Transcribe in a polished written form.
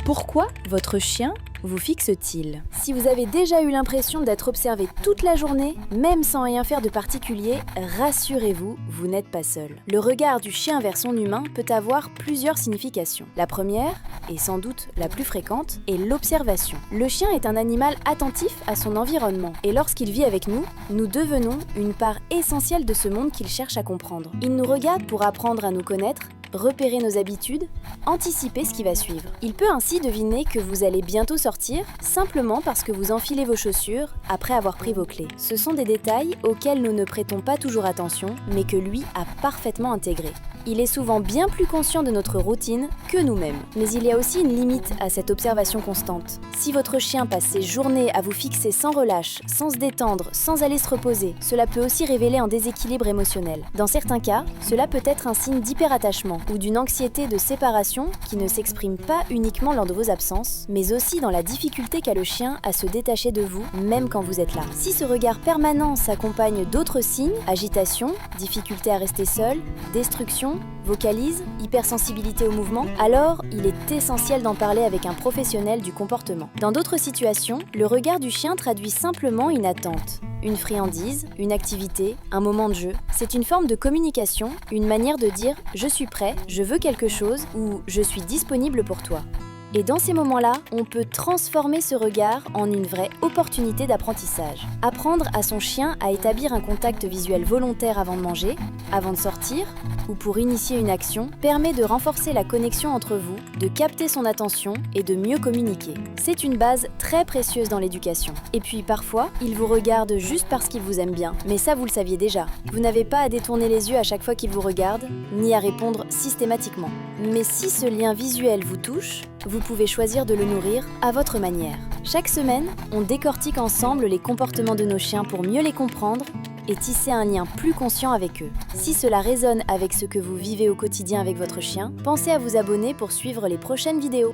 Pourquoi votre chien vous fixe-t-il? Si vous avez déjà eu l'impression d'être observé toute la journée, même sans rien faire de particulier, rassurez-vous, vous n'êtes pas seul. Le regard du chien vers son humain peut avoir plusieurs significations. La première, et sans doute la plus fréquente, est l'observation. Le chien est un animal attentif à son environnement, et lorsqu'il vit avec nous, nous devenons une part essentielle de ce monde qu'il cherche à comprendre. Il nous regarde pour apprendre à nous connaître, repérer nos habitudes, anticiper ce qui va suivre. Il peut ainsi deviner que vous allez bientôt sortir, simplement parce que vous enfilez vos chaussures après avoir pris vos clés. Ce sont des détails auxquels nous ne prêtons pas toujours attention, mais que lui a parfaitement intégrés. Il est souvent bien plus conscient de notre routine que nous-mêmes. Mais il y a aussi une limite à cette observation constante. Si votre chien passe ses journées à vous fixer sans relâche, sans se détendre, sans aller se reposer, cela peut aussi révéler un déséquilibre émotionnel. Dans certains cas, cela peut être un signe d'hyperattachement ou d'une anxiété de séparation qui ne s'exprime pas uniquement lors de vos absences, mais aussi dans la difficulté qu'a le chien à se détacher de vous, même quand vous êtes là. Si ce regard permanent s'accompagne d'autres signes, agitation, difficulté à rester seul, destruction, vocalise, hypersensibilité au mouvement, alors il est essentiel d'en parler avec un professionnel du comportement. Dans d'autres situations, le regard du chien traduit simplement une attente. Une friandise, une activité, un moment de jeu. C'est une forme de communication, une manière de dire « je suis prêt, je veux quelque chose » ou « je suis disponible pour toi ». Et dans ces moments-là, on peut transformer ce regard en une vraie opportunité d'apprentissage. Apprendre à son chien à établir un contact visuel volontaire avant de manger, avant de sortir, ou pour initier une action, permet de renforcer la connexion entre vous, de capter son attention et de mieux communiquer. C'est une base très précieuse dans l'éducation. Et puis parfois, il vous regarde juste parce qu'il vous aime bien, mais ça vous le saviez déjà. Vous n'avez pas à détourner les yeux à chaque fois qu'il vous regarde, ni à répondre systématiquement. Mais si ce lien visuel vous touche, vous pouvez choisir de le nourrir à votre manière. Chaque semaine, on décortique ensemble les comportements de nos chiens pour mieux les comprendre et tisser un lien plus conscient avec eux. Si cela résonne avec ce que vous vivez au quotidien avec votre chien, pensez à vous abonner pour suivre les prochaines vidéos.